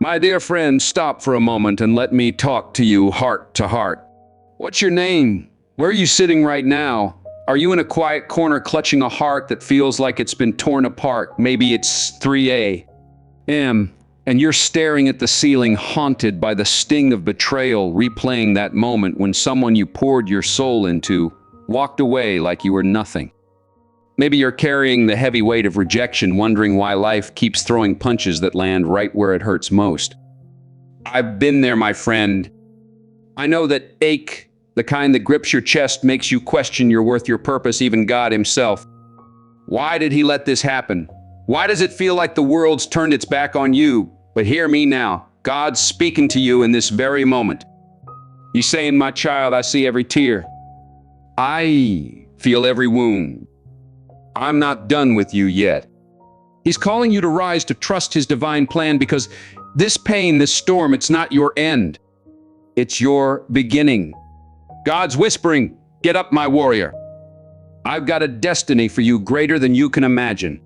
My dear friend, stop for a moment and let me talk to you heart to heart. What's your name? Where are you sitting right now? Are you in a quiet corner clutching a heart that feels like it's been torn apart? Maybe it's 3 a.m. and you're staring at the ceiling, haunted by the sting of betrayal, replaying that moment when someone you poured your soul into walked away like you were nothing. Maybe you're carrying the heavy weight of rejection, wondering why life keeps throwing punches that land right where it hurts most. I've been there, my friend. I know that ache, the kind that grips your chest, makes you question your worth, your purpose, even God himself. Why did he let this happen? Why does it feel like the world's turned its back on you? But hear me now. God's speaking to you in this very moment. He's saying, my child, I see every tear. I feel every wound. I'm not done with you yet. He's calling you to rise, to trust his divine plan, because this pain, this storm, it's not your end. It's your beginning. God's whispering, get up, my warrior. I've got a destiny for you greater than you can imagine.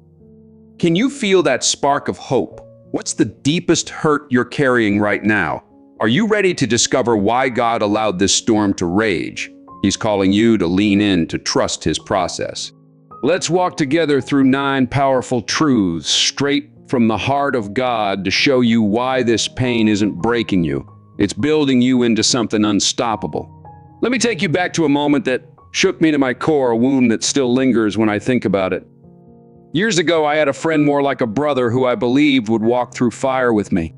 Can you feel that spark of hope? What's the deepest hurt you're carrying right now? Are you ready to discover why God allowed this storm to rage? He's calling you to lean in, to trust his process. Let's walk together through 9 powerful truths straight from the heart of God to show you why this pain isn't breaking you. It's building you into something unstoppable. Let me take you back to a moment that shook me to my core, a wound that still lingers when I think about it. Years ago, I had a friend more like a brother who I believed would walk through fire with me.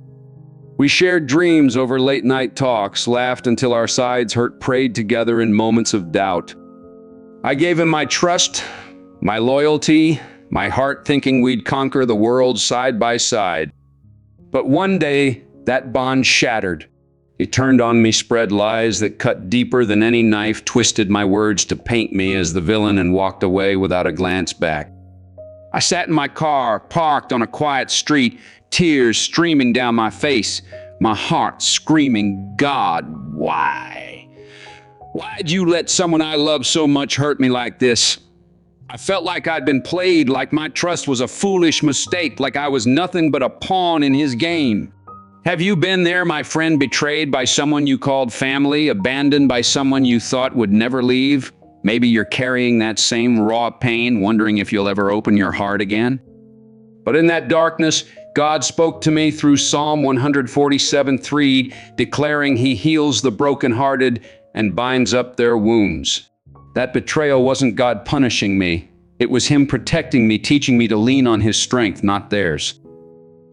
We shared dreams over late-night talks, laughed until our sides hurt, prayed together in moments of doubt. I gave him my trust, my loyalty, my heart, thinking we'd conquer the world side by side. But one day, that bond shattered. He turned on me, spread lies that cut deeper than any knife, twisted my words to paint me as the villain, and walked away without a glance back. I sat in my car, parked on a quiet street, tears streaming down my face, my heart screaming, God, why? Why'd you let someone I love so much hurt me like this? I felt like I'd been played, like my trust was a foolish mistake, like I was nothing but a pawn in his game. Have you been there, my friend, betrayed by someone you called family, abandoned by someone you thought would never leave? Maybe you're carrying that same raw pain, wondering if you'll ever open your heart again. But in that darkness, God spoke to me through Psalm 147:3, declaring he heals the brokenhearted and binds up their wounds. That betrayal wasn't God punishing me. It was him protecting me, teaching me to lean on his strength, not theirs.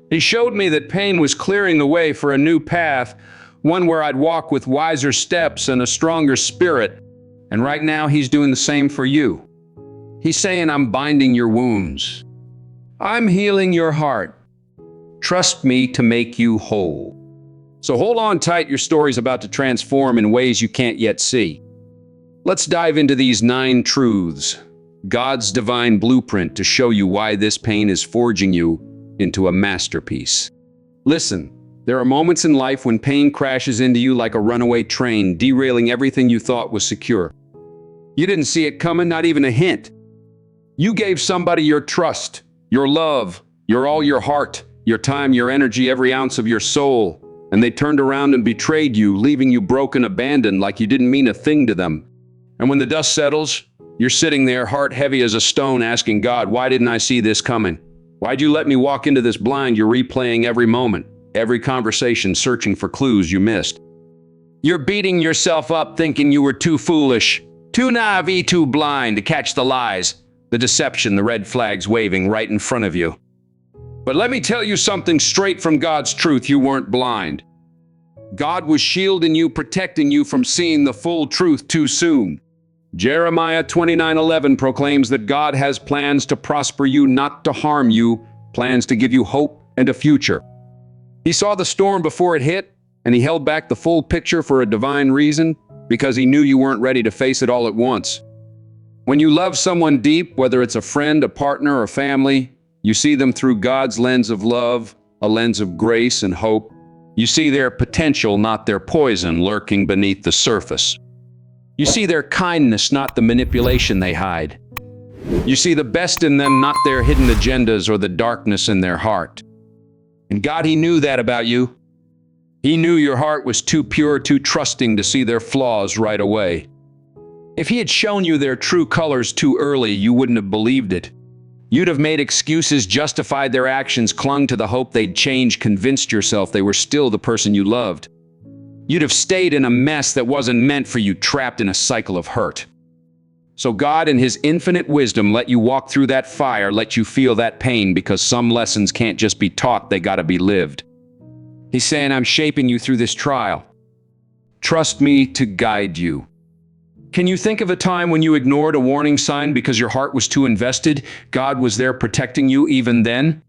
He showed me that pain was clearing the way for a new path, one where I'd walk with wiser steps and a stronger spirit. And right now, he's doing the same for you. He's saying, I'm binding your wounds. I'm healing your heart. Trust me to make you whole. So hold on tight, your story's about to transform in ways you can't yet see. Let's dive into these 9 truths, God's divine blueprint to show you why this pain is forging you into a masterpiece. Listen, there are moments in life when pain crashes into you like a runaway train, derailing everything you thought was secure. You didn't see it coming, not even a hint. You gave somebody your trust, your love, all your heart, your time, your energy, every ounce of your soul, and they turned around and betrayed you, leaving you broken, abandoned, like you didn't mean a thing to them. And when the dust settles, you're sitting there, heart heavy as a stone, asking God, why didn't I see this coming? Why'd you let me walk into this blind? You're replaying every moment, every conversation, searching for clues you missed. You're beating yourself up, thinking you were too foolish, too naive, too blind to catch the lies, the deception, the red flags waving right in front of you. But let me tell you something straight from God's truth, you weren't blind. God was shielding you, protecting you from seeing the full truth too soon. Jeremiah 29:11 proclaims that God has plans to prosper you, not to harm you, plans to give you hope and a future. He saw the storm before it hit, and he held back the full picture for a divine reason, because he knew you weren't ready to face it all at once. When you love someone deep, whether it's a friend, a partner, or family, you see them through God's lens of love, a lens of grace and hope. You see their potential, not their poison, lurking beneath the surface. You see their kindness, not the manipulation they hide. You see the best in them, not their hidden agendas or the darkness in their heart. And God, he knew that about you. He knew your heart was too pure, too trusting to see their flaws right away. If he had shown you their true colors too early, you wouldn't have believed it. You'd have made excuses, justified their actions, clung to the hope they'd change, convinced yourself they were still the person you loved. You'd have stayed in a mess that wasn't meant for you, trapped in a cycle of hurt. So God, in his infinite wisdom, let you walk through that fire, let you feel that pain, because some lessons can't just be taught, they gotta be lived. He's saying, I'm shaping you through this trial. Trust me to guide you. Can you think of a time when you ignored a warning sign because your heart was too invested? God was there protecting you even then?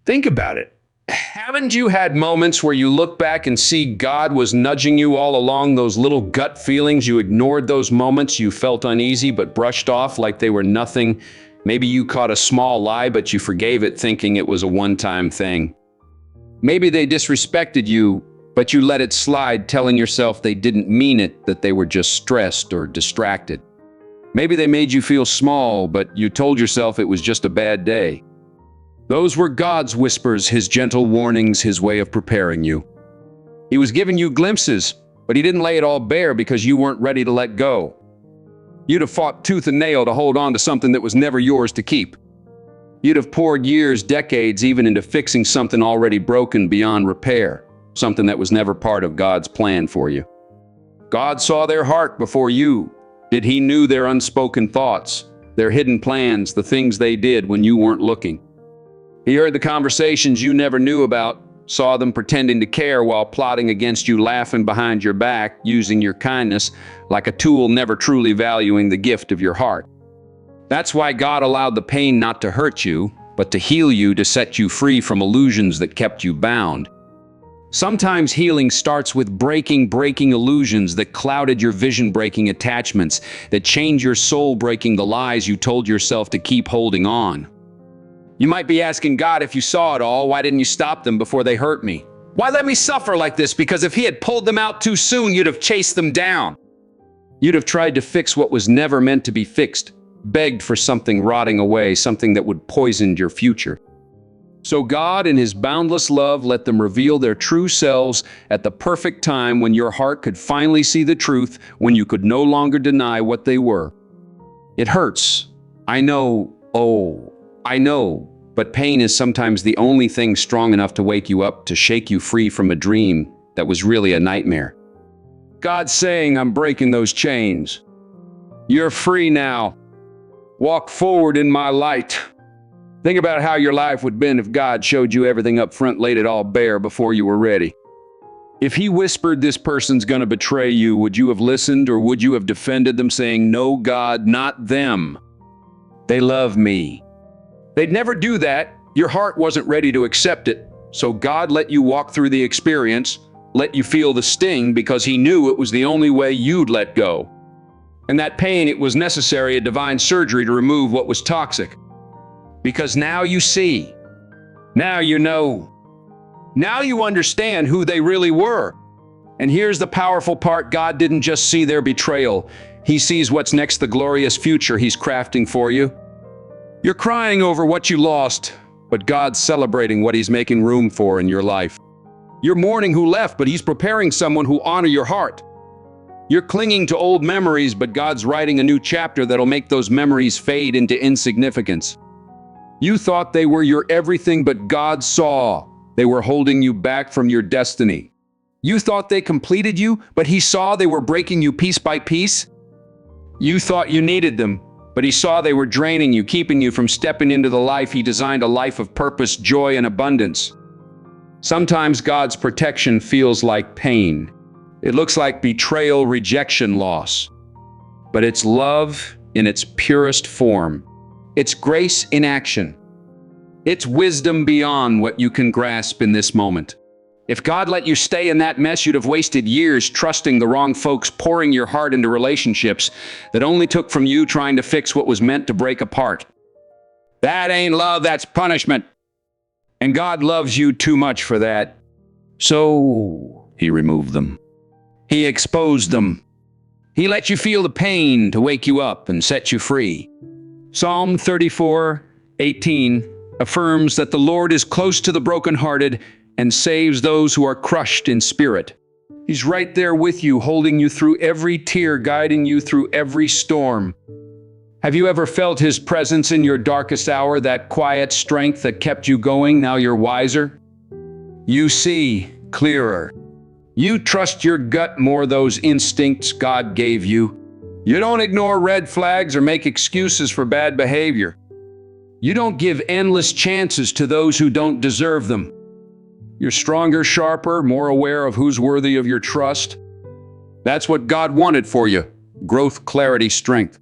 Think about it. Haven't you had moments where you look back and see God was nudging you all along, those little gut feelings? You ignored those moments, you felt uneasy but brushed off like they were nothing. Maybe you caught a small lie but you forgave it thinking it was a one-time thing. Maybe they disrespected you, but you let it slide, telling yourself they didn't mean it, that they were just stressed or distracted. Maybe they made you feel small, but you told yourself it was just a bad day. Those were God's whispers, his gentle warnings, his way of preparing you. He was giving you glimpses, but he didn't lay it all bare because you weren't ready to let go. You'd have fought tooth and nail to hold on to something that was never yours to keep. You'd have poured years, decades, even into fixing something already broken beyond repair, something that was never part of God's plan for you. God saw their heart before you. He knew their unspoken thoughts, their hidden plans, the things they did when you weren't looking. He heard the conversations you never knew about, saw them pretending to care while plotting against you, laughing behind your back, using your kindness like a tool, never truly valuing the gift of your heart. That's why God allowed the pain not to hurt you, but to heal you, to set you free from illusions that kept you bound. Sometimes healing starts with breaking illusions that clouded your vision, breaking attachments that chained your soul, breaking the lies you told yourself to keep holding on. You might be asking God, if you saw it all, why didn't you stop them before they hurt me? Why let me suffer like this? Because if he had pulled them out too soon, you'd have chased them down. You'd have tried to fix what was never meant to be fixed, begged for something rotting away, something that would poison your future. So God, in his boundless love, let them reveal their true selves at the perfect time, when your heart could finally see the truth, when you could no longer deny what they were. It hurts. I know. Oh, I know. But pain is sometimes the only thing strong enough to wake you up, to shake you free from a dream that was really a nightmare. God's saying, I'm breaking those chains. You're free now. Walk forward in my light. Think about how your life would have been if God showed you everything up front, laid it all bare before you were ready. If he whispered, this person's gonna betray you, would you have listened, or would you have defended them, saying, no, God, not them? They love me. They'd never do that. Your heart wasn't ready to accept it. So God let you walk through the experience, let you feel the sting, because he knew it was the only way you'd let go. And that pain, it was necessary, a divine surgery to remove what was toxic. Because now you see, now you know, now you understand who they really were. And here's the powerful part, God didn't just see their betrayal, he sees what's next, the glorious future he's crafting for you. You're crying over what you lost, but God's celebrating what he's making room for in your life. You're mourning who left, but he's preparing someone who honor your heart. You're clinging to old memories, but God's writing a new chapter that'll make those memories fade into insignificance. You thought they were your everything, but God saw they were holding you back from your destiny. You thought they completed you, but he saw they were breaking you piece by piece. You thought you needed them, but he saw they were draining you, keeping you from stepping into the life he designed, a life of purpose, joy, and abundance. Sometimes God's protection feels like pain. It looks like betrayal, rejection, loss. But it's love in its purest form. It's grace in action. It's wisdom beyond what you can grasp in this moment. If God let you stay in that mess, you'd have wasted years trusting the wrong folks, pouring your heart into relationships that only took from you, trying to fix what was meant to break apart. That ain't love, that's punishment. And God loves you too much for that. So he removed them. He exposed them. He let you feel the pain to wake you up and set you free. Psalm 34:18 affirms that the Lord is close to the brokenhearted and saves those who are crushed in spirit. He's right there with you, holding you through every tear, guiding you through every storm. Have you ever felt His presence in your darkest hour, that quiet strength that kept you going? Now you're wiser. You see clearer. You trust your gut more, those instincts God gave you. You don't ignore red flags or make excuses for bad behavior. You don't give endless chances to those who don't deserve them. You're stronger, sharper, more aware of who's worthy of your trust. That's what God wanted for you: growth, clarity, strength.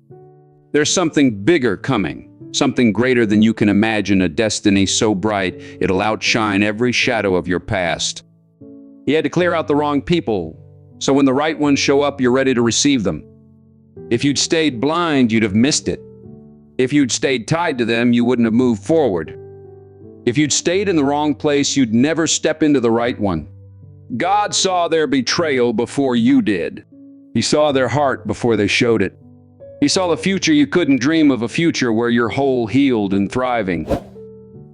There's something bigger coming, something greater than you can imagine, a destiny so bright it'll outshine every shadow of your past. He had to clear out the wrong people, so when the right ones show up, you're ready to receive them. If you'd stayed blind, you'd have missed it. If you'd stayed tied to them, you wouldn't have moved forward. If you'd stayed in the wrong place, you'd never step into the right one. God saw their betrayal before you did. He saw their heart before they showed it. He saw the future you couldn't dream of, a future where you're whole, healed, and thriving.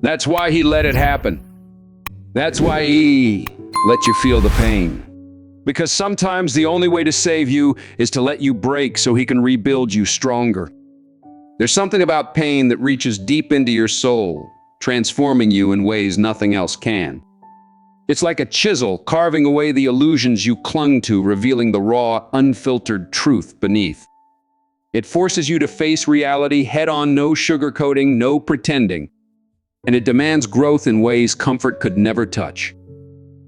That's why He let it happen. That's why He let you feel the pain. Because sometimes the only way to save you is to let you break so He can rebuild you stronger. There's something about pain that reaches deep into your soul, transforming you in ways nothing else can. It's like a chisel carving away the illusions you clung to, revealing the raw, unfiltered truth beneath. It forces you to face reality head-on, no sugarcoating, no pretending. And it demands growth in ways comfort could never touch.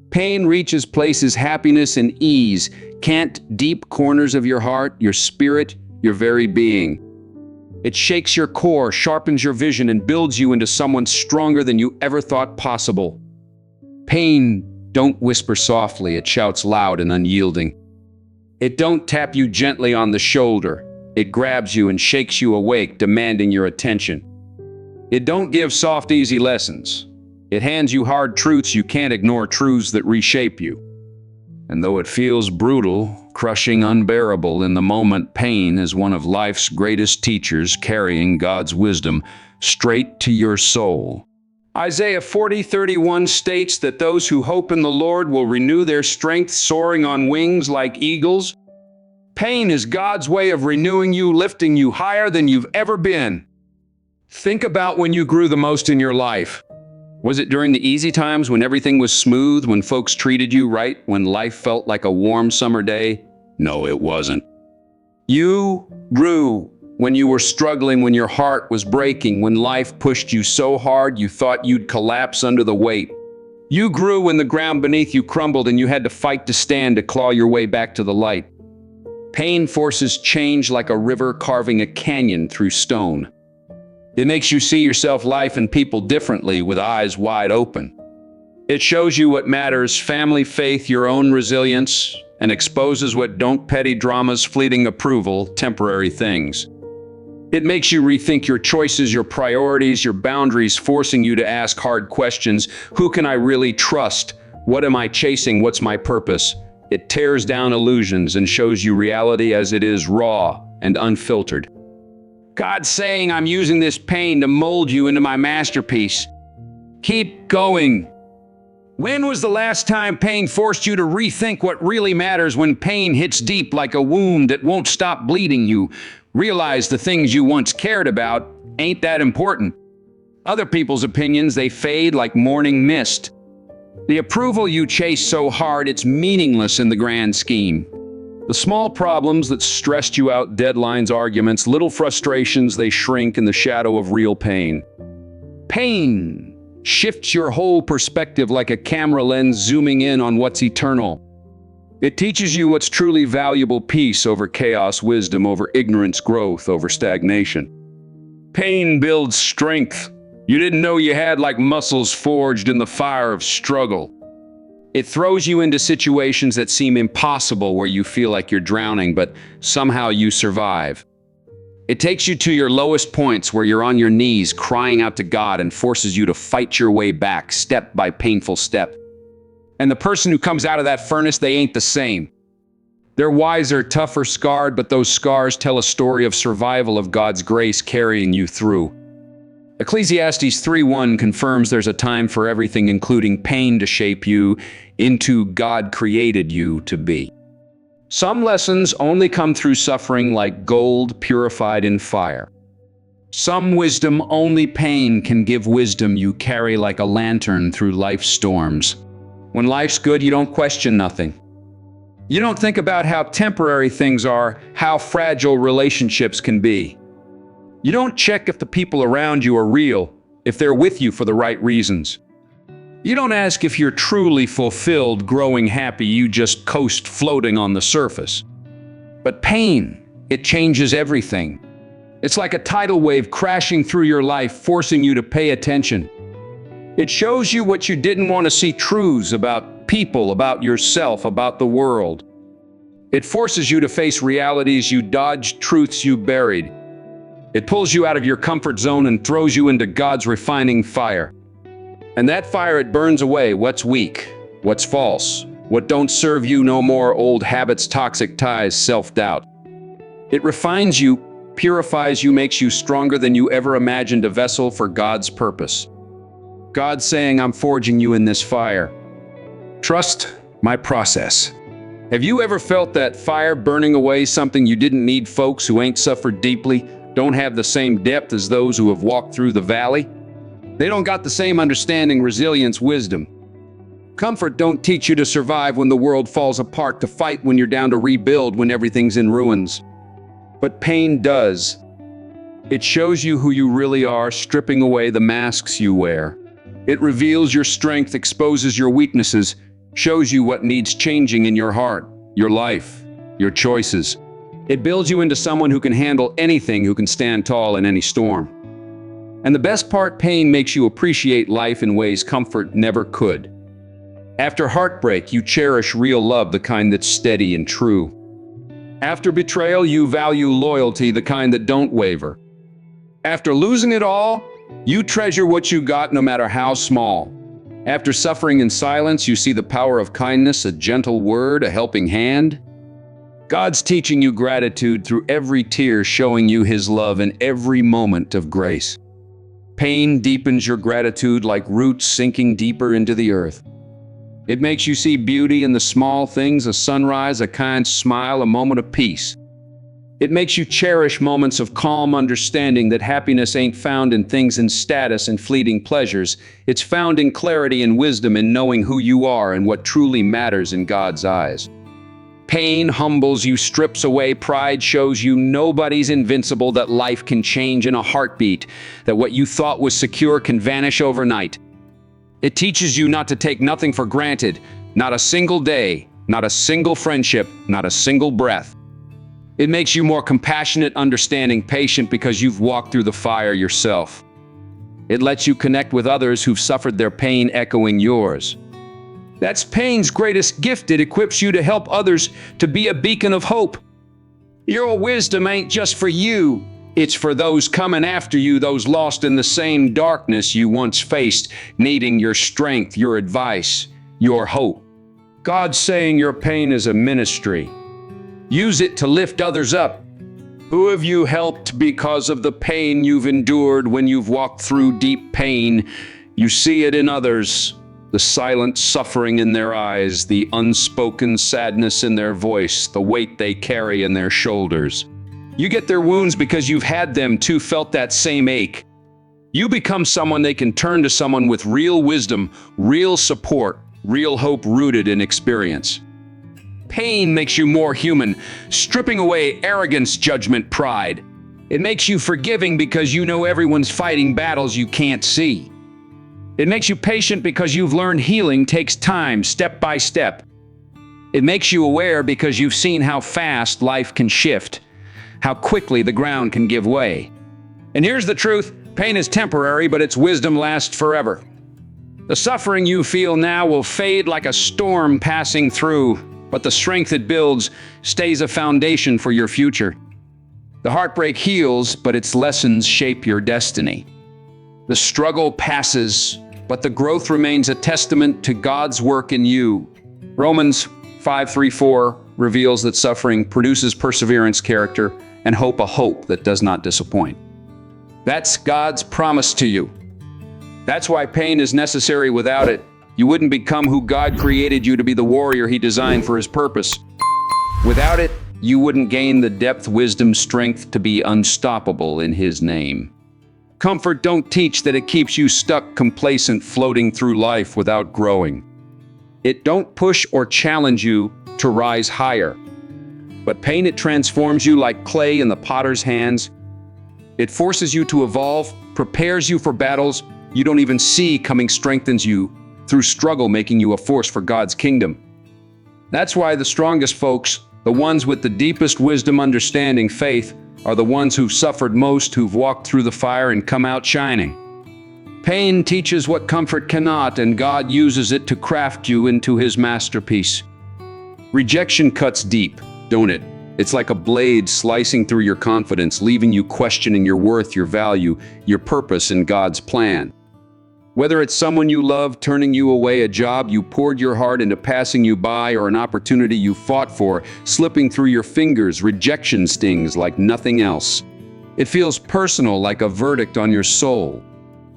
Pain reaches places happiness and ease can't, deep corners of your heart, your spirit, your very being. It shakes your core, sharpens your vision, and builds you into someone stronger than you ever thought possible. Pain don't whisper softly, it shouts loud and unyielding. It don't tap you gently on the shoulder. It grabs you and shakes you awake, demanding your attention. It don't give soft, easy lessons. It hands you hard truths you can't ignore, truths that reshape you. And though it feels brutal, crushing, unbearable in the moment, pain is one of life's greatest teachers, carrying God's wisdom straight to your soul. Isaiah 40:31 states that those who hope in the Lord will renew their strength, soaring on wings like eagles. Pain is God's way of renewing you, lifting you higher than you've ever been. Think about when you grew the most in your life. Was it during the easy times, when everything was smooth, when folks treated you right, when life felt like a warm summer day? No, it wasn't. You grew when you were struggling, when your heart was breaking, when life pushed you so hard you thought you'd collapse under the weight. You grew when the ground beneath you crumbled and you had to fight to stand, to claw your way back to the light. Pain forces change like a river carving a canyon through stone. It makes you see yourself, life, and people differently, with eyes wide open. It shows you what matters: family, faith, your own resilience, and exposes what don't: petty dramas, fleeting approval, temporary things. It makes you rethink your choices, your priorities, your boundaries, forcing you to ask hard questions. Who can I really trust? What am I chasing? What's my purpose? It tears down illusions and shows you reality as it is, raw and unfiltered. God's saying, I'm using this pain to mold you into my masterpiece. Keep going. When was the last time pain forced you to rethink what really matters? When pain hits deep like a wound that won't stop bleeding, you realize the things you once cared about ain't that important. Other people's opinions, they fade like morning mist. The approval you chase so hard, it's meaningless in the grand scheme. The small problems that stressed you out, deadlines, arguments, little frustrations, they shrink in the shadow of real pain. Pain shifts your whole perspective like a camera lens, zooming in on what's eternal. It teaches you what's truly valuable: peace over chaos, wisdom over ignorance, growth over stagnation. Pain builds strength you didn't know you had, like muscles forged in the fire of struggle. It throws you into situations that seem impossible, where you feel like you're drowning, but somehow you survive. It takes you to your lowest points, where you're on your knees crying out to God, and forces you to fight your way back, step by painful step. And the person who comes out of that furnace, they ain't the same. They're wiser, tougher, scarred, but those scars tell a story of survival, of God's grace carrying you through. Ecclesiastes 3:1 confirms there's a time for everything, including pain, to shape you into God created you to be. Some lessons only come through suffering, like gold purified in fire. Some wisdom only pain can give wisdom you carry like a lantern through life's storms. When life's good, you don't question nothing. You don't think about how temporary things are, how fragile relationships can be. You don't check if the people around you are real, if they're with you for the right reasons. You don't ask if you're truly fulfilled, growing happy. You just coast, floating on the surface. But pain, it changes everything. It's like a tidal wave crashing through your life, forcing you to pay attention. It shows you what you didn't want to see: truths about people, about yourself, about the world. It forces you to face realities you dodged, truths you buried. It pulls you out of your comfort zone and throws you into God's refining fire. And that fire, it burns away what's weak, what's false, what don't serve you no more: old habits, toxic ties, self-doubt. It refines you, purifies you, makes you stronger than you ever imagined, a vessel for God's purpose. God's saying, I'm forging you in this fire. Trust my process. Have you ever felt that fire burning away something you didn't need? Folks who ain't suffered deeply don't have the same depth as those who have walked through the valley. They don't got the same understanding, resilience, wisdom. Comfort don't teach you to survive when the world falls apart, to fight when you're down, to rebuild when everything's in ruins. But pain does. It shows you who you really are, stripping away the masks you wear. It reveals your strength, exposes your weaknesses, shows you what needs changing in your heart, your life, your choices. It builds you into someone who can handle anything, who can stand tall in any storm. And the best part, pain makes you appreciate life in ways comfort never could. After heartbreak, you cherish real love, the kind that's steady and true. After betrayal, you value loyalty, the kind that don't waver. After losing it all, you treasure what you got, no matter how small. After suffering in silence, you see the power of kindness, a gentle word, a helping hand. God's teaching you gratitude through every tear, showing you His love in every moment of grace. Pain deepens your gratitude like roots sinking deeper into the earth. It makes you see beauty in the small things: a sunrise, a kind smile, a moment of peace. It makes you cherish moments of calm understanding that happiness ain't found in things, in status and fleeting pleasures. It's found in clarity and wisdom, in knowing who you are and what truly matters in God's eyes. Pain humbles you, strips away pride, shows you nobody's invincible, that life can change in a heartbeat, that what you thought was secure can vanish overnight. It teaches you not to take nothing for granted, not a single day, not a single friendship, not a single breath. It makes you more compassionate, understanding, patient, because you've walked through the fire yourself. It lets you connect with others who've suffered, their pain echoing yours. That's pain's greatest gift. It equips you to help others, to be a beacon of hope. Your wisdom ain't just for you. It's for those coming after you, those lost in the same darkness you once faced, needing your strength, your advice, your hope. God's saying your pain is a ministry. Use it to lift others up. Who have you helped because of the pain you've endured? When you've walked through deep pain, you see it in others. The silent suffering in their eyes, the unspoken sadness in their voice, the weight they carry in their shoulders. You get their wounds because you've had them too, felt that same ache. You become someone they can turn to, someone with real wisdom, real support, real hope rooted in experience. Pain makes you more human, stripping away arrogance, judgment, pride. It makes you forgiving because you know everyone's fighting battles you can't see. It makes you patient because you've learned healing takes time, step by step. It makes you aware because you've seen how fast life can shift, how quickly the ground can give way. And here's the truth: pain is temporary, but its wisdom lasts forever. The suffering you feel now will fade like a storm passing through, but the strength it builds stays a foundation for your future. The heartbreak heals, but its lessons shape your destiny. The struggle passes, but the growth remains, a testament to God's work in you. Romans 5:3-4 reveals that suffering produces perseverance, character, and hope, a hope that does not disappoint. That's God's promise to you. That's why pain is necessary. Without it, you wouldn't become who God created you to be, the warrior He designed for His purpose. Without it, you wouldn't gain the depth, wisdom, strength to be unstoppable in His name. Comfort don't teach that it keeps you stuck, complacent, floating through life without growing. It don't push or challenge you to rise higher. But pain, it transforms you like clay in the potter's hands. It forces you to evolve, prepares you for battles you don't even see coming, strengthens you through struggle, making you a force for God's kingdom. That's why the strongest folks, the ones with the deepest wisdom, understanding, faith, are the ones who've suffered most, who've walked through the fire and come out shining. Pain teaches what comfort cannot, and God uses it to craft you into His masterpiece. Rejection cuts deep, don't it? It's like a blade slicing through your confidence, leaving you questioning your worth, your value, your purpose in God's plan. Whether it's someone you love turning you away, a job you poured your heart into passing you by, or an opportunity you fought for slipping through your fingers, rejection stings like nothing else. It feels personal, like a verdict on your soul.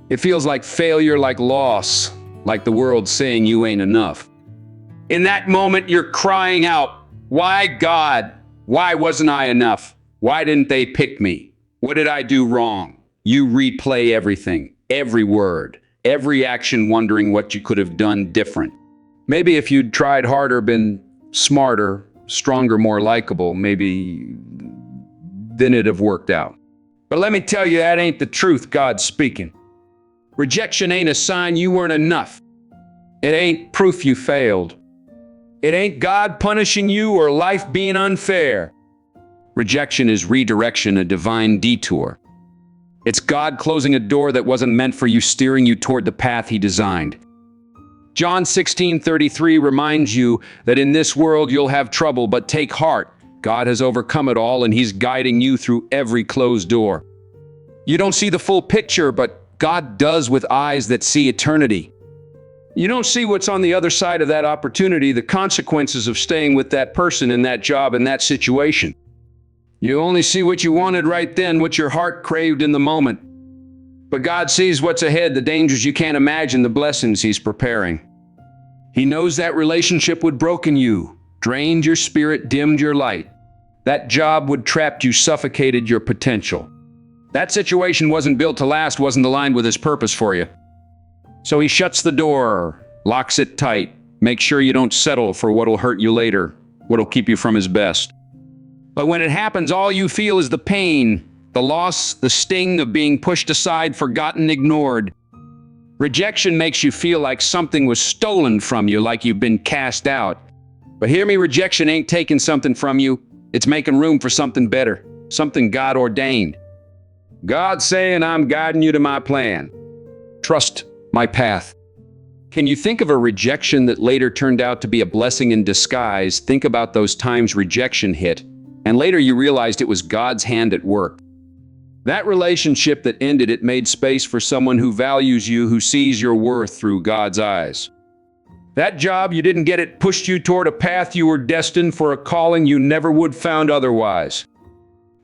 It feels like failure, like loss, like the world saying you ain't enough. In that moment, you're crying out, "Why, God? Why wasn't I enough? Why didn't they pick me? What did I do wrong?" You replay everything, every word, every action, wondering what you could have done different. Maybe if you'd tried harder, been smarter, stronger, more likable, maybe then it'd have worked out. But let me tell you, that ain't the truth. God's speaking. Rejection ain't a sign you weren't enough. It ain't proof you failed. It ain't God punishing you or life being unfair. Rejection is redirection, a divine detour. It's God closing a door that wasn't meant for you, steering you toward the path He designed. John 16:33 reminds you that in this world you'll have trouble, but take heart. God has overcome it all, and He's guiding you through every closed door. You don't see the full picture, but God does, with eyes that see eternity. You don't see what's on the other side of that opportunity, the consequences of staying with that person in that job, in that situation. You only see what you wanted right then, what your heart craved in the moment. But God sees what's ahead, the dangers you can't imagine, the blessings He's preparing. He knows that relationship would broken you, drained your spirit, dimmed your light. That job would trapped you, suffocated your potential. That situation wasn't built to last, wasn't aligned with His purpose for you. So He shuts the door, locks it tight, makes sure you don't settle for what'll hurt you later, what'll keep you from His best. But when it happens, all you feel is the pain, the loss, the sting of being pushed aside, forgotten, ignored. Rejection makes you feel like something was stolen from you, like you've been cast out. But hear me, rejection ain't taking something from you. It's making room for something better, something God ordained. God's saying, "I'm guiding you to my plan. Trust my path." Can you think of a rejection that later turned out to be a blessing in disguise? Think about those times rejection hit, and later you realized it was God's hand at work. That relationship that ended, it made space for someone who values you, who sees your worth through God's eyes. That job, you didn't get it, pushed you toward a path you were destined for, a calling you never would found otherwise.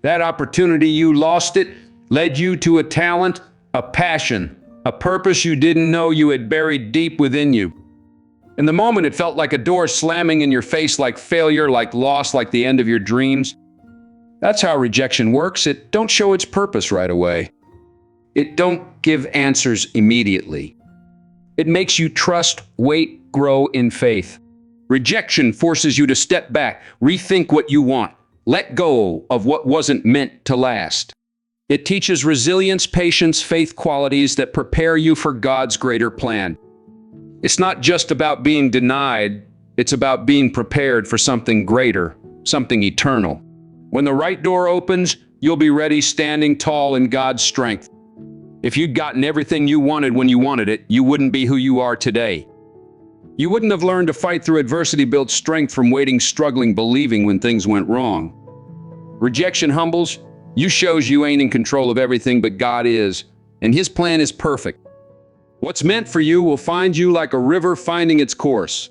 That opportunity, you lost it, led you to a talent, a passion, a purpose you didn't know you had buried deep within you. In the moment, it felt like a door slamming in your face, like failure, like loss, like the end of your dreams. That's how rejection works. It don't show its purpose right away. It don't give answers immediately. It makes you trust, wait, grow in faith. Rejection forces you to step back, rethink what you want, let go of what wasn't meant to last. It teaches resilience, patience, faith, qualities that prepare you for God's greater plan. It's not just about being denied, it's about being prepared for something greater, something eternal. When the right door opens, you'll be ready, standing tall in God's strength. If you'd gotten everything you wanted when you wanted it, you wouldn't be who you are today. You wouldn't have learned to fight through adversity, built strength from waiting, struggling, believing when things went wrong. Rejection humbles. You shows you ain't in control of everything, but God is, and His plan is perfect. What's meant for you will find you like a river finding its course.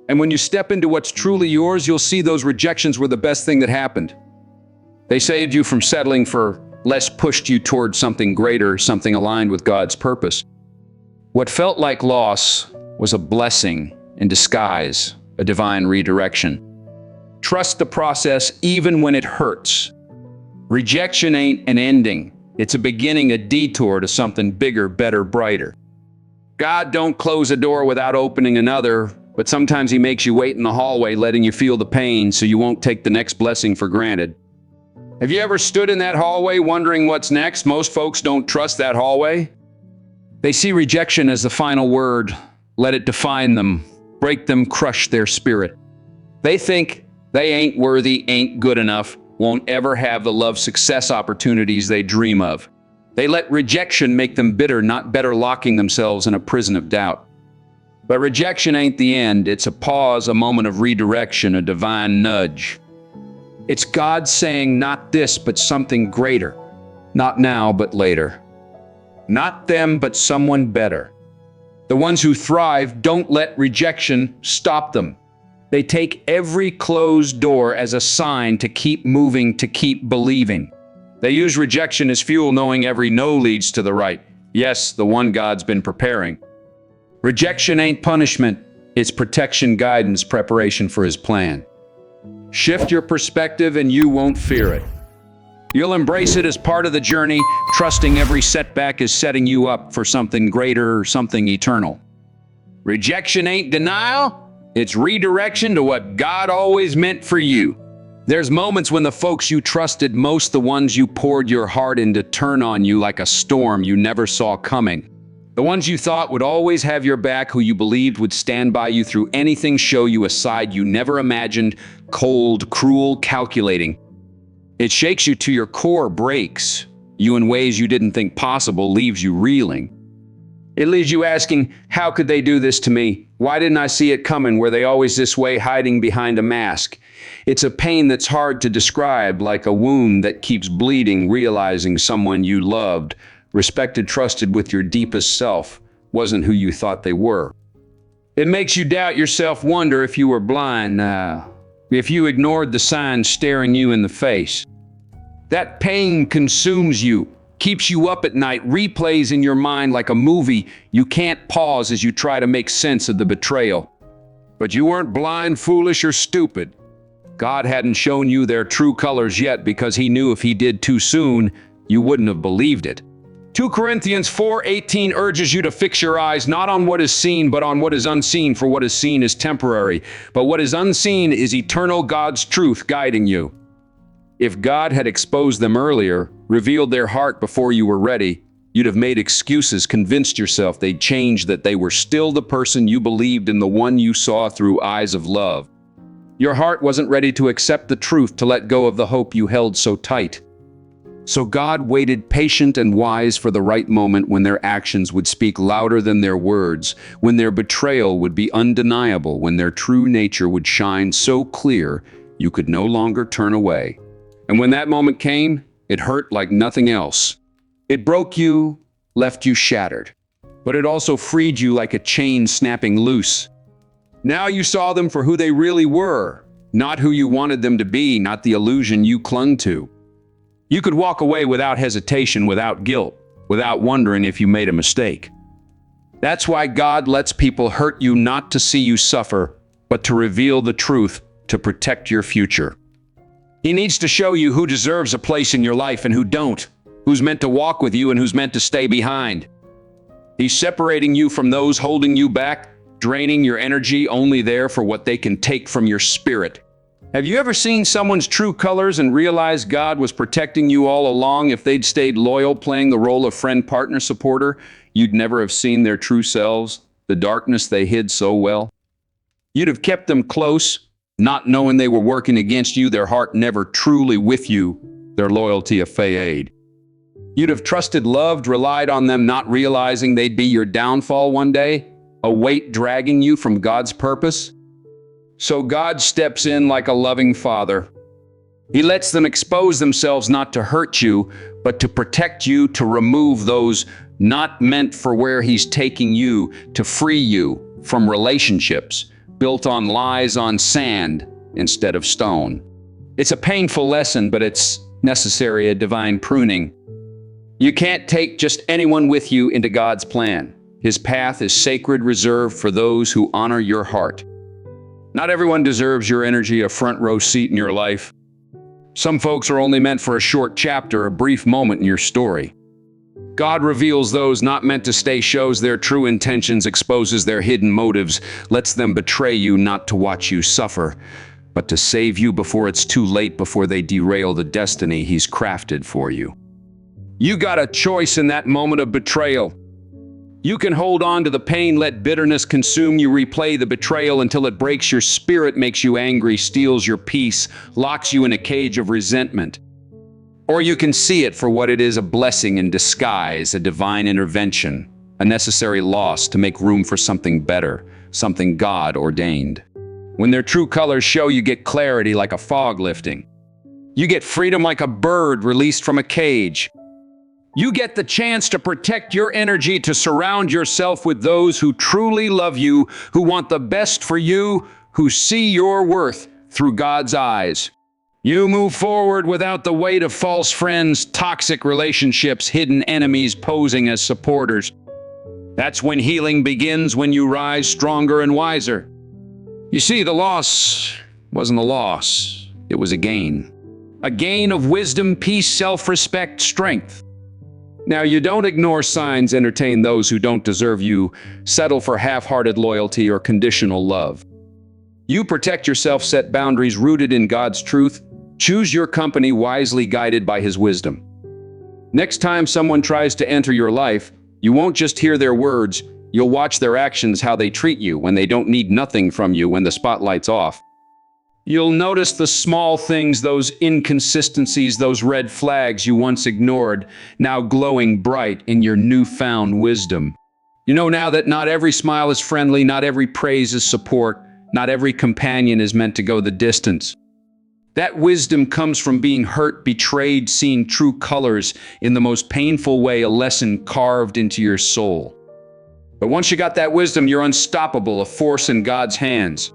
And when you step into what's truly yours, you'll see those rejections were the best thing that happened. They saved you from settling for less pushed you towards something greater, something aligned with God's purpose. What felt like loss was a blessing in disguise, a divine redirection. Trust the process even when it hurts. Rejection ain't an ending. It's a beginning, a detour to something bigger, better, brighter. God don't close a door without opening another, but sometimes He makes you wait in the hallway, letting you feel the pain so you won't take the next blessing for granted. Have you ever stood in that hallway wondering what's next? Most folks don't trust that hallway. They see rejection as the final word. Let it define them, break them, crush their spirit. They think they ain't worthy, ain't good enough, won't ever have the love success opportunities they dream of. They let rejection make them bitter, not better, locking themselves in a prison of doubt. But rejection ain't the end. It's a pause, a moment of redirection, a divine nudge. It's God saying, not this, but something greater. Not now, but later. Not them, but someone better. The ones who thrive don't let rejection stop them. They take every closed door as a sign to keep moving, to keep believing. They use rejection as fuel, knowing every no leads to the right. Yes, the one God's been preparing. Rejection ain't punishment. It's protection, guidance, preparation for His plan. Shift your perspective and you won't fear it. You'll embrace it as part of the journey, trusting every setback is setting you up for something greater, something eternal. Rejection ain't denial. It's redirection to what God always meant for you. There's moments when the folks you trusted most, the ones you poured your heart into, turn on you like a storm you never saw coming. The ones you thought would always have your back, who you believed would stand by you through anything, show you a side you never imagined, cold, cruel, calculating. It shakes you to your core, breaks you in ways you didn't think possible, leaves you reeling. It leaves you asking, how could they do this to me? Why didn't I see it coming? Were they always this way, hiding behind a mask? It's a pain that's hard to describe, like a wound that keeps bleeding, realizing someone you loved, respected, trusted with your deepest self, wasn't who you thought they were. It makes you doubt yourself, wonder if you were blind, if you ignored the signs staring you in the face. That pain consumes you, keeps you up at night, replays in your mind like a movie. You can't pause as you try to make sense of the betrayal. But you weren't blind, foolish, or stupid. God hadn't shown you their true colors yet, because He knew if He did too soon, you wouldn't have believed it. 2 Corinthians 4:18 urges you to fix your eyes not on what is seen, but on what is unseen, for what is seen is temporary. But what is unseen is eternal, God's truth guiding you. If God had exposed them earlier, revealed their heart before you were ready, you'd have made excuses, convinced yourself they'd changed, that they were still the person you believed in, the one you saw through eyes of love. Your heart wasn't ready to accept the truth, to let go of the hope you held so tight. So God waited, patient and wise, for the right moment when their actions would speak louder than their words, when their betrayal would be undeniable, when their true nature would shine so clear you could no longer turn away. And when that moment came, it hurt like nothing else. It broke you, left you shattered. But it also freed you like a chain snapping loose. Now you saw them for who they really were, not who you wanted them to be, not the illusion you clung to. You could walk away without hesitation, without guilt, without wondering if you made a mistake. That's why God lets people hurt you, not to see you suffer, but to reveal the truth, to protect your future. He needs to show you who deserves a place in your life and who don't, who's meant to walk with you and who's meant to stay behind. He's separating you from those holding you back, draining your energy, only there for what they can take from your spirit. Have you ever seen someone's true colors and realized God was protecting you all along? If they'd stayed loyal, playing the role of friend, partner, supporter, you'd never have seen their true selves, the darkness they hid so well. You'd have kept them close, not knowing they were working against you, their heart never truly with you, their loyalty a fade. You'd have trusted, loved, relied on them, not realizing they'd be your downfall one day, a weight dragging you from God's purpose. So God steps in like a loving father. He lets them expose themselves, not to hurt you, but to protect you, to remove those not meant for where He's taking you, to free you from relationships built on lies, on sand instead of stone. It's a painful lesson, but it's necessary, a divine pruning. You can't take just anyone with you into God's plan. His path is sacred, reserved for those who honor your heart. Not everyone deserves your energy, a front row seat in your life. Some folks are only meant for a short chapter, a brief moment in your story. God reveals those not meant to stay, shows their true intentions, exposes their hidden motives, lets them betray you not to watch you suffer, but to save you before it's too late, before they derail the destiny He's crafted for you. You got a choice in that moment of betrayal. You can hold on to the pain, let bitterness consume you, replay the betrayal until it breaks your spirit, makes you angry, steals your peace, locks you in a cage of resentment. Or you can see it for what it is, a blessing in disguise, a divine intervention, a necessary loss to make room for something better, something God ordained. When their true colors show, you get clarity like a fog lifting. You get freedom like a bird released from a cage. You get the chance to protect your energy, to surround yourself with those who truly love you, who want the best for you, who see your worth through God's eyes. You move forward without the weight of false friends, toxic relationships, hidden enemies posing as supporters. That's when healing begins, when you rise stronger and wiser. You see, the loss wasn't a loss, it was a gain. A gain of wisdom, peace, self-respect, strength. Now, you don't ignore signs, entertain those who don't deserve you, settle for half-hearted loyalty or conditional love. You protect yourself, set boundaries rooted in God's truth, choose your company wisely, guided by His wisdom. Next time someone tries to enter your life, you won't just hear their words, you'll watch their actions, how they treat you when they don't need nothing from you, when the spotlight's off. You'll notice the small things, those inconsistencies, those red flags you once ignored, now glowing bright in your newfound wisdom. You know now that not every smile is friendly, not every praise is support, not every companion is meant to go the distance. That wisdom comes from being hurt, betrayed, seeing true colors in the most painful way, a lesson carved into your soul. But once you got that wisdom, you're unstoppable, a force in God's hands.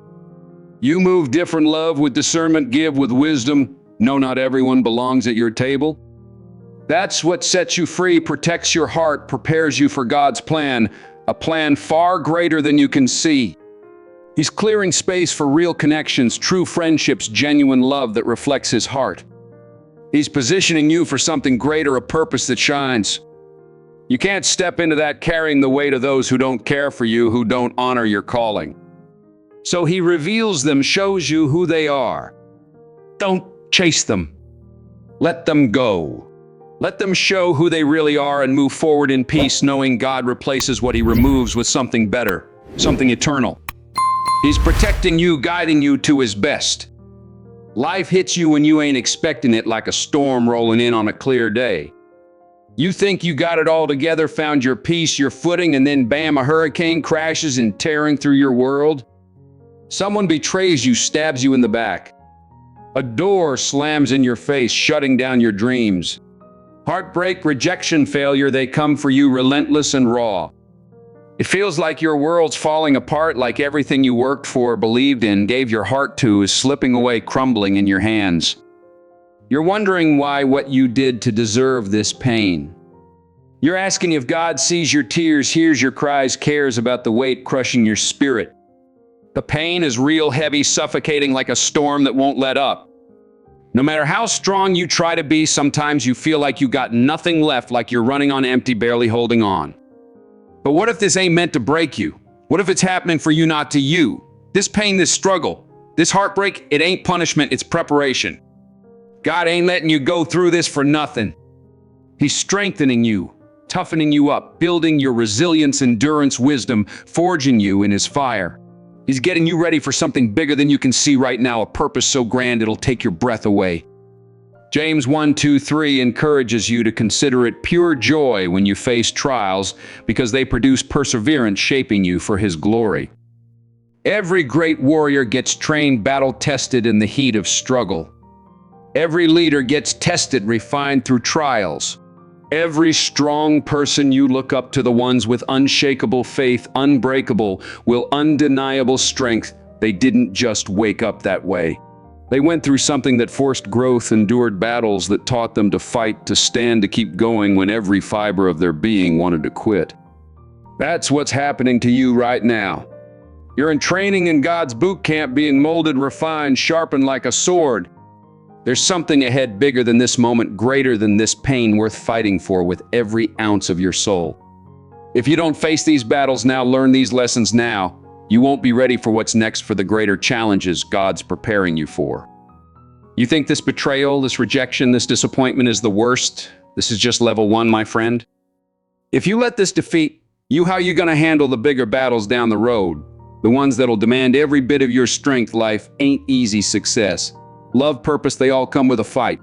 You move different, love with discernment, give with wisdom. No, not everyone belongs at your table. That's what sets you free, protects your heart, prepares you for God's plan, a plan far greater than you can see. He's clearing space for real connections, true friendships, genuine love that reflects His heart. He's positioning you for something greater, a purpose that shines. You can't step into that carrying the weight of those who don't care for you, who don't honor your calling. So He reveals them, shows you who they are. Don't chase them. Let them go. Let them show who they really are and move forward in peace, knowing God replaces what He removes with something better, something eternal. He's protecting you, guiding you to His best. Life hits you when you ain't expecting it, like a storm rolling in on a clear day. You think you got it all together, found your peace, your footing, and then bam, a hurricane crashes and tearing through your world. Someone betrays you, stabs you in the back. A door slams in your face, shutting down your dreams. Heartbreak, rejection, failure, they come for you relentless and raw. It feels like your world's falling apart, like everything you worked for, believed in, gave your heart to is slipping away, crumbling in your hands. You're wondering why, what you did to deserve this pain. You're asking if God sees your tears, hears your cries, cares about the weight crushing your spirit. The pain is real, heavy, suffocating like a storm that won't let up. No matter how strong you try to be, sometimes you feel like you got nothing left, like you're running on empty, barely holding on. But what if this ain't meant to break you? What if it's happening for you, not to you? This pain, this struggle, this heartbreak, it ain't punishment, it's preparation. God ain't letting you go through this for nothing. He's strengthening you, toughening you up, building your resilience, endurance, wisdom, forging you in His fire. He's getting you ready for something bigger than you can see right now, a purpose so grand it'll take your breath away. James 1:2-3 encourages you to consider it pure joy when you face trials, because they produce perseverance, shaping you for His glory. Every great warrior gets trained, battle-tested in the heat of struggle. Every leader gets tested, refined through trials. Every strong person you look up to, the ones with unshakable faith, unbreakable will, undeniable strength, they didn't just wake up that way. They went through something that forced growth, endured battles that taught them to fight, to stand, to keep going when every fiber of their being wanted to quit. That's what's happening to you right now. You're in training in God's boot camp, being molded, refined, sharpened like a sword. There's something ahead bigger than this moment, greater than this pain, worth fighting for with every ounce of your soul. If you don't face these battles now, learn these lessons now, you won't be ready for what's next, for the greater challenges God's preparing you for. You think this betrayal, this rejection, this disappointment is the worst? This is just level one, my friend. If you let this defeat you, how are you going to handle the bigger battles down the road? The ones that'll demand every bit of your strength. Life ain't easy. Success, love, purpose, they all come with a fight.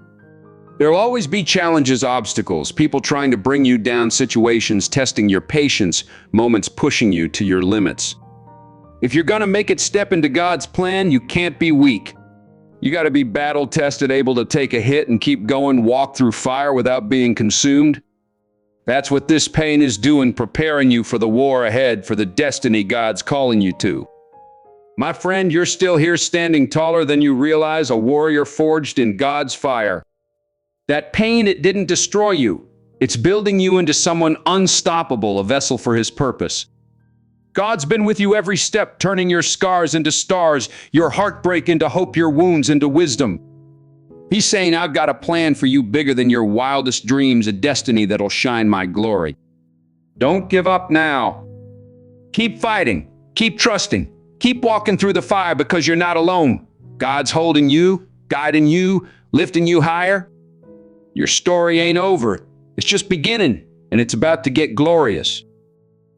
There'll always be challenges, obstacles, people trying to bring you down, situations testing your patience, moments pushing you to your limits. If you're gonna make it, step into God's plan, you can't be weak. You gotta be battle-tested, able to take a hit and keep going, walk through fire without being consumed. That's what this pain is doing, preparing you for the war ahead, for the destiny God's calling you to. My friend, you're still here, standing taller than you realize, a warrior forged in God's fire. That pain, it didn't destroy you. It's building you into someone unstoppable, a vessel for His purpose. God's been with you every step, turning your scars into stars, your heartbreak into hope, your wounds into wisdom. He's saying, I've got a plan for you bigger than your wildest dreams, a destiny that'll shine my glory. Don't give up now. Keep fighting, keep trusting, keep walking through the fire, because you're not alone. God's holding you, guiding you, lifting you higher. Your story ain't over. It's just beginning, and it's about to get glorious.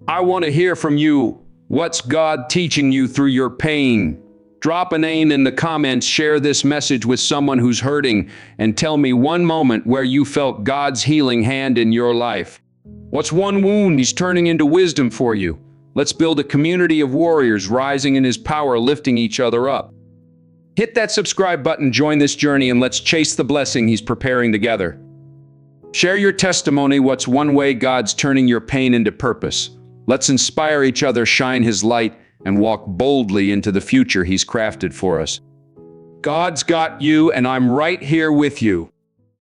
I want to hear from you. What's God teaching you through your pain? Drop a name in the comments, share this message with someone who's hurting, and tell me one moment where you felt God's healing hand in your life. What's one wound He's turning into wisdom for you? Let's build a community of warriors rising in His power, lifting each other up. Hit that subscribe button, join this journey, and let's chase the blessing He's preparing together. Share your testimony. What's one way God's turning your pain into purpose? Let's inspire each other, shine His light, and walk boldly into the future He's crafted for us. God's got you, and I'm right here with you.